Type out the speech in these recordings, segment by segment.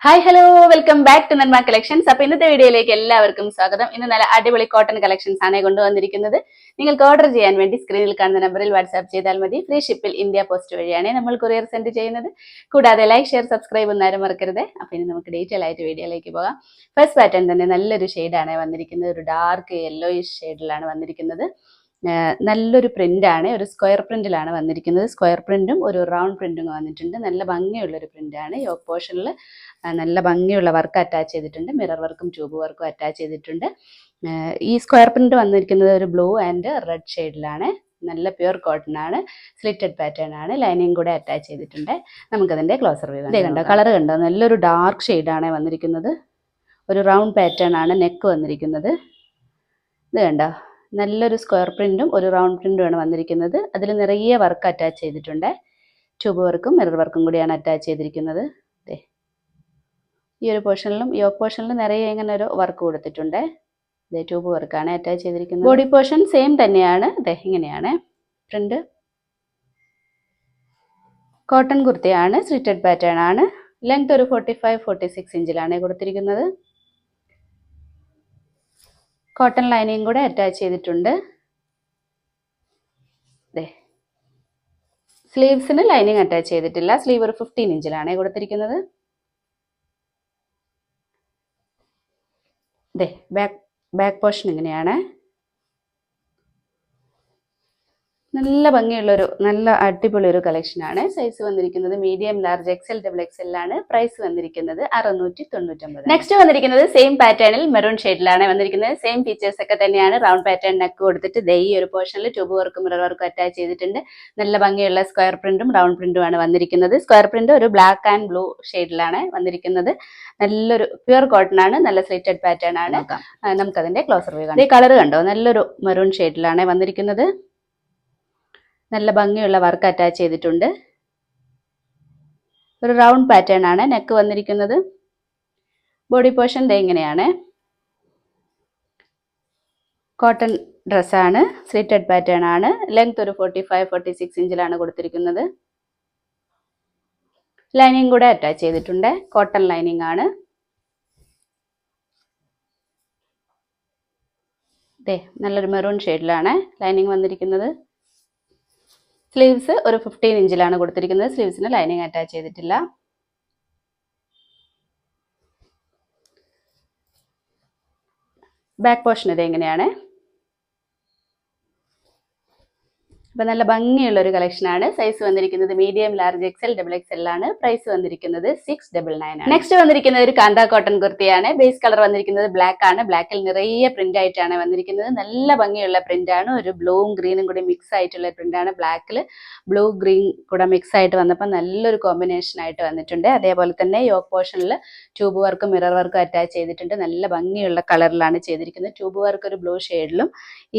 Hi hello welcome back to Nanma collections. അപ്പൊ ഇന്നത്തെ വീഡിയോയിലേക്ക് എല്ലാവർക്കും സ്വാഗതം. ഇന്ന് നല്ല അടിപൊളി കോട്ടൺ കളക്ഷൻസ് ആണ് കൊണ്ടുവന്നിരിക്കുന്നത്. നിങ്ങൾക്ക് ഓർഡർ ചെയ്യാൻ വേണ്ടി സ്ക്രീനിൽ കാണുന്ന നമ്പറിൽ വാട്സ്ആപ്പ് ചെയ്താൽ മതി. ഫ്രീ ഷിപ്പിൽ ഇന്ത്യ പോസ്റ്റ് വഴിയാണ് നമ്മൾ കൊറിയർ സെൻഡ് ചെയ്യുന്നത്. കൂടാതെ ലൈക്ക്, ഷെയർ, സബ്സ്ക്രൈബ് ഒന്നും മറക്കരുത്. അപ്പൊ ഇനി നമുക്ക് ഡീറ്റെയിൽ ആയിട്ട് വീഡിയോയിലേക്ക് പോകാം. ഫസ്റ്റ് പാറ്റേൺ തന്നെ നല്ലൊരു ഷെയ്ഡാണ് വന്നിരിക്കുന്നത്. ഒരു ഡാർക്ക് യെല്ലോയിഷ് ഷെയ്ഡിലാണ് വന്നിരിക്കുന്നത്. നല്ലൊരു പ്രിന്റാണ്, ഒരു സ്ക്വയർ പ്രിന്റിലാണ് വന്നിരിക്കുന്നത്. സ്ക്വയർ പ്രിന്റും ഒരു റൗണ്ട് പ്രിന്റും വന്നിട്ടുണ്ട്. നല്ല ഭംഗിയുള്ളൊരു പ്രിന്റാണ്. യോക്ക് പോർഷനിൽ നല്ല ഭംഗിയുള്ള വർക്ക് അറ്റാച്ച് ചെയ്തിട്ടുണ്ട്. മിറർ വർക്കും ട്യൂബ് വർക്കും അറ്റാച്ച് ചെയ്തിട്ടുണ്ട്. ഈ സ്ക്വയർ പ്രിന്റ് വന്നിരിക്കുന്നത് ഒരു ബ്ലൂ ആൻഡ് റെഡ് ഷെയ്ഡിലാണ്. നല്ല പ്യുർ കോട്ടൺ ആണ്. സ്ലിറ്റഡ് പാറ്റേൺ ആണ്. ലൈനിങ് കൂടെ അറ്റാച്ച് ചെയ്തിട്ടുണ്ട്. നമുക്കതിൻ്റെ ക്ലോസർ വ്യൂ കണ്ടോ. കളർ കണ്ടോ, നല്ലൊരു ഡാർക്ക് ഷെയ്ഡാണ് വന്നിരിക്കുന്നത്. ഒരു റൗണ്ട് പാറ്റേൺ ആണ് നെക്ക് വന്നിരിക്കുന്നത്. ഇത് കണ്ടോ, നല്ലൊരു സ്ക്വയർ പ്രിന്റും ഒരു റൗണ്ട് പ്രിന്റുമാണ് വന്നിരിക്കുന്നത്. അതിൽ നിറയെ വർക്ക് അറ്റാച്ച് ചെയ്തിട്ടുണ്ട്. ട്യൂബ് വർക്കും മിറർ വർക്കും കൂടിയാണ് അറ്റാച്ച് ചെയ്തിരിക്കുന്നത്. ഈ ഒരു പോർഷനിലും യോക്ക് പോർഷനിലും നിറയെ ഇങ്ങനെ ഒരു വർക്ക് കൊടുത്തിട്ടുണ്ട്. ഇതേ ട്യൂബ് വർക്കാണ് അറ്റാച്ച് ചെയ്തിരിക്കുന്നത്. ബോഡി പോർഷൻ സെയിം തന്നെയാണ്. ഇങ്ങനെയാണ് പ്രിന്റ്. കോട്ടൺ കുർത്തിയാണ്. സ്ലിറ്റഡ് പാറ്റേൺ ആണ്. ലെങ്ത് ഒരു 45-46 ഇഞ്ചിലാണ് കൊടുത്തിരിക്കുന്നത്. കോട്ടൺ ലൈനിങ് കൂടെ അറ്റാച്ച് ചെയ്തിട്ടുണ്ട്. സ്ലീവ്സിന് ലൈനിങ് അറ്റാച്ച് ചെയ്തിട്ടില്ല. സ്ലീവ് ഒരു 15 ഇഞ്ചിലാണ് കൊടുത്തിരിക്കുന്നത്. ബാക്ക് പോർഷൻ ഇങ്ങനെയാണ്. നല്ല ഭംഗിയുള്ളൊരു നല്ല അടിപൊളി ഒരു കളക്ഷനാണ്. സൈസ് വന്നിരിക്കുന്നത് medium, large, XL, double XL ആണ്. പ്രൈസ് വന്നിരിക്കുന്നത് 699. നെക്സ്റ്റ് വന്നിരിക്കുന്നത് സെയിം പാറ്റേണിൽ മെറൂൺ ഷെയ്ഡിലാണ് വന്നിരിക്കുന്നത്. സെയിം ഫീച്ചേഴ്സ് ഒക്കെ തന്നെയാണ്. റൗണ്ട് പാറ്റേൺ നെക്ക് കൊടുത്തിട്ട് ഈ ഒരു പോർഷനിൽ ട്യൂബ് വർക്കും മിറർ വർക്കും അറ്റാച്ച് ചെയ്തിട്ടുണ്ട്. നല്ല ഭംഗിയുള്ള സ്ക്വയർ പ്രിന്റും റൗണ്ട് പ്രിന്റും ആണ് വന്നിരിക്കുന്നത്. സ്ക്വയർ പ്രിന്റ് ഒരു ബ്ലാക്ക് ആൻഡ് ബ്ലൂ ഷെയ്ഡിലാണ് വന്നിരിക്കുന്നത്. നല്ലൊരു പ്യുർ കോട്ടൺ ആണ്. നല്ല സ്ലിറ്റഡ് പാറ്റേൺ ആണ്. നമുക്കതിന്റെ ക്ലോസർ വ്യൂ കാണാം. ഈ കളർ കണ്ടോ, നല്ലൊരു മെറൂൺ ഷെയ്ഡിലാണ് വന്നിരിക്കുന്നത്. നല്ല ഭംഗിയുള്ള വർക്ക് അറ്റാച്ച് ചെയ്തിട്ടുണ്ട്. ഒരു റൗണ്ട് പാറ്റേൺ ആണ് നെക്ക് വന്നിരിക്കുന്നത്. ബോഡി പോർഷൻ ഇങ്ങനെയാണ്. കോട്ടൺ ഡ്രസ്സാണ്. സ്ലിറ്റഡ് പാറ്റേൺ ആണ്. ലെങ്ത് ഒരു 45-46 ഇഞ്ചിലാണ് കൊടുത്തിരിക്കുന്നത്. ലൈനിങ് കൂടെ അറ്റാച്ച് ചെയ്തിട്ടുണ്ട്. കോട്ടൺ ലൈനിങ് ആണ്. നല്ലൊരു മെറൂൺ ഷെയ്ഡിലാണ് ലൈനിങ് വന്നിരിക്കുന്നത്. സ്ലീവ്സ് ഒരു 15 ഇഞ്ചിലാണ് കൊടുത്തിരിക്കുന്നത്. സ്ലീവ്സിന് ലൈനിങ് അറ്റാച്ച് ചെയ്തിട്ടില്ല. ബാക്ക് പോർഷൻ എങ്ങനെയാണ്. അപ്പൊ നല്ല ഭംഗിയുള്ള ഒരു കളക്ഷനാണ്. സൈസ് വന്നിരിക്കുന്നത് medium, large, XL, double XL ആണ്. പ്രൈസ് വന്നിരിക്കുന്നത് 699 ആണ്. നെക്സ്റ്റ് വന്നിരിക്കുന്നത് ഒരു കാന്ത കോട്ടൺ കുർത്തിയാണ്. ബേസ് കളർ വന്നിരിക്കുന്നത് ബ്ലാക്ക് ആണ്. ബ്ലാക്കിൽ നിറയെ പ്രിന്റ് ആയിട്ടാണ് വന്നിരിക്കുന്നത്. നല്ല ഭംഗിയുള്ള പ്രിന്റ് ആണ്. ഒരു ബ്ലൂവും ഗ്രീനും കൂടി മിക്സ് ആയിട്ടുള്ള പ്രിന്റ് ആണ്. ബ്ലാക്കിൽ ബ്ലൂ ഗ്രീൻ കൂടെ മിക്സ് ആയിട്ട് വന്നപ്പോൾ നല്ലൊരു കോമ്പിനേഷൻ ആയിട്ട് വന്നിട്ടുണ്ട്. അതേപോലെ തന്നെ യോക്ക് പോർഷനിൽ ട്യൂബ് വർക്കും മിറർ വർക്കും അറ്റാച്ച് ചെയ്തിട്ടുണ്ട്. നല്ല ഭംഗിയുള്ള കളറിലാണ് ചെയ്തിരിക്കുന്നത്. ട്യൂബ് വർക്ക് ഒരു ബ്ലൂ ഷെയ്ഡിലും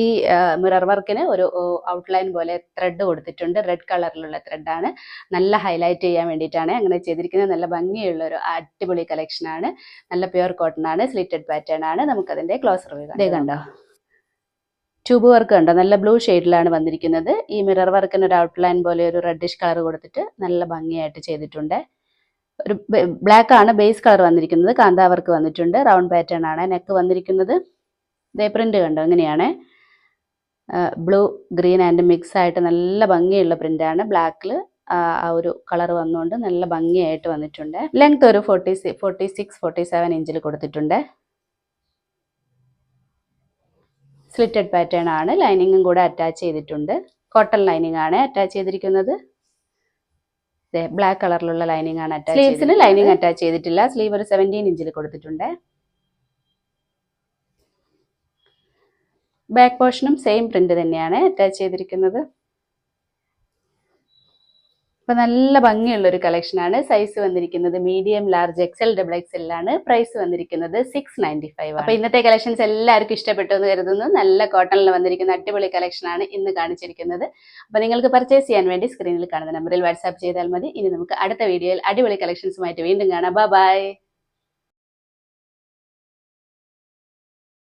ഈ മിറർ വർക്കിന് ഒരു ഔട്ട്ലൈൻ പോലെ ത്രെഡ് കൊടുത്തിട്ടുണ്ട്. റെഡ് കളറിലുള്ള ത്രെഡാണ്. നല്ല ഹൈലൈറ്റ് ചെയ്യാൻ വേണ്ടിയിട്ടാണ് അങ്ങനെ ചെയ്തിരിക്കുന്നത്. നല്ല ഭംഗിയുള്ള ഒരു അടിപൊളി കളക്ഷനാണ്. നല്ല പ്യുർ കോട്ടൺ ആണ്. സ്ലിറ്റഡ് പാറ്റേൺ ആണ്. നമുക്കതിന്റെ ക്ലോസർ വ്യൂ കണ്ടോ. ട്യൂബ് വർക്ക് കണ്ടോ, നല്ല ബ്ലൂ ഷെയ്ഡിലാണ് വന്നിരിക്കുന്നത്. ഈ മിറർ വർക്കിന് ഒരു ഔട്ട്ലൈൻ പോലെ ഒരു റെഡിഷ് കളർ കൊടുത്തിട്ട് നല്ല ഭംഗിയായിട്ട് ചെയ്തിട്ടുണ്ട്. ഒരു ബ്ലാക്ക് ആണ് ബേസ് കളർ വന്നിരിക്കുന്നത്. കാന്ത വർക്ക് വന്നിട്ടുണ്ട്. റൗണ്ട് പാറ്റേൺ ആണ് നെക്ക് വന്നിരിക്കുന്നത്. പ്രിന്റ് കണ്ടോ, ഇങ്ങനെയാണ്. ബ്ലൂ ഗ്രീൻ ആൻഡ് മിക്സ് ആയിട്ട് നല്ല ഭംഗിയുള്ള പ്രിന്റാണ്. ബ്ലാക്കിൽ ആ ഒരു കളർ വന്നുകൊണ്ട് നല്ല ഭംഗിയായിട്ട് വന്നിട്ടുണ്ട്. ലെങ്ത് ഒരു 46-47 ഇഞ്ചിൽ കൊടുത്തിട്ടുണ്ട്. സ്ലിറ്റഡ് പാറ്റേൺ ആണ്. ലൈനിങ്ങും കൂടെ അറ്റാച്ച് ചെയ്തിട്ടുണ്ട്. കോട്ടൺ ലൈനിങ് ആണ് അറ്റാച്ച് ചെയ്തിരിക്കുന്നത്. ബ്ലാക്ക് കളറിലുള്ള ലൈനിങ് ആണ് അറ്റാച്ച്. സ്ലീവ്സിന് ലൈനിങ് അറ്റാച്ച് ചെയ്തിട്ടില്ല. സ്ലീവ് ഒരു 17 ഇഞ്ചിൽ കൊടുത്തിട്ടുണ്ട്. ബാക്ക് പോർഷനും സെയിം പ്രിന്റ് തന്നെയാണ് അറ്റാച്ച് ചെയ്തിരിക്കുന്നത്. അപ്പൊ നല്ല ഭംഗിയുള്ള ഒരു കളക്ഷനാണ്. സൈസ് വന്നിരിക്കുന്നത് medium, large, XL, double XL ആണ്. പ്രൈസ് വന്നിരിക്കുന്നത് 695 ആണ്. അപ്പൊ ഇന്നത്തെ കളക്ഷൻസ് എല്ലാവർക്കും ഇഷ്ടപ്പെട്ടു എന്ന് കരുതുന്നു. നല്ല കോട്ടണിൽ വന്നിരിക്കുന്ന അടിപൊളി കളക്ഷനാണ് ഇന്ന് കാണിച്ചിരിക്കുന്നത്. അപ്പൊ നിങ്ങൾക്ക് പർച്ചേസ് ചെയ്യാൻ വേണ്ടി സ്ക്രീനിൽ കാണുന്ന നമ്പറിൽ വാട്സ്ആപ്പ് ചെയ്താൽ മതി. ഇനി നമുക്ക് അടുത്ത വീഡിയോയിൽ അടിപൊളി കളക്ഷൻസുമായിട്ട് വീണ്ടും കാണാം. ബൈ.